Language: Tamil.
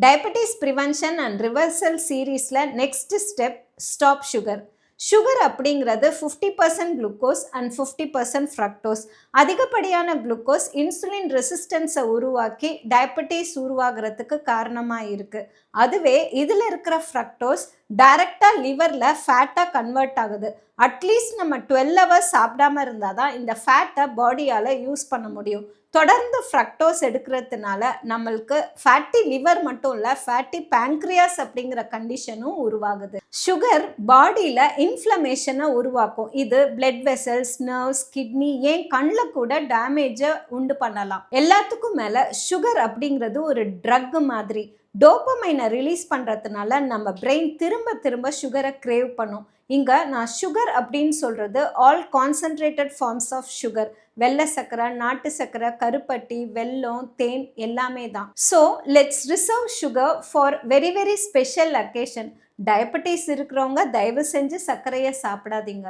டயபெட்டிஸ் ப்ரிவென்ஷன் அண்ட் ரிவர்சல் சீரீஸில் next step stop sugar. Sugar அப்படிங்கிறது 50% குளுக்கோஸ் அண்ட் 50% ஃப்ரக்டோஸ். அதிகப்படியான குளுக்கோஸ் இன்சுலின் ரெசிஸ்டன்ஸை உருவாக்கி டயபெட்டிஸ் உருவாகிறதுக்கு காரணமாக இருக்குது. அதுவே இதில் இருக்கிற ஃப்ரக்டோஸ் டைரெக்டாக லிவரில் ஃபேட்டாக கன்வெர்ட் ஆகுது. அட்லீஸ்ட் நம்ம 12 ஹவர்ஸ் சாப்பிடாம இருந்தால் தான் இந்த ஃபேட்டை பாடியால் யூஸ் பண்ண முடியும். தொடர்ந்து ஃப்ரக்டோஸ் எடுக்கிறதுனால நம்மளுக்கு ஃபேட்டி லிவர் மட்டும் இல்லை, ஃபேட்டி பேங்க்ரியாஸ் அப்படிங்கிற கண்டிஷனும் உருவாகுது. சுகர் பாடியில் இன்ஃப்ளமேஷனை உருவாக்கும். இது பிளட் வெசல்ஸ், நர்வ்ஸ், கிட்னி, ஏன் கண்ணில் கூட டேமேஜை உண்டு பண்ணலாம். எல்லாத்துக்கும் மேலே சுகர் அப்படிங்கிறது ஒரு ட்ரக் மாதிரி. டோபமைனை ரிலீஸ் பண்ணுறதுனால நம்ம பிரெயின் திரும்ப திரும்ப சுகரை கிரேவ் பண்ணும். இங்கே நான் சுகர் அப்படின்னு சொல்கிறது all concentrated forms of sugar. வெள்ளை சர்க்கரை, நாட்டு சர்க்கரை, கருப்பட்டி, வெல்லம், தேன் எல்லாமே தான். So let's reserve sugar for very very special occasion. Diabetes இருக்கிறவங்க தயவு செஞ்சு சர்க்கரையை சாப்பிடாதீங்க.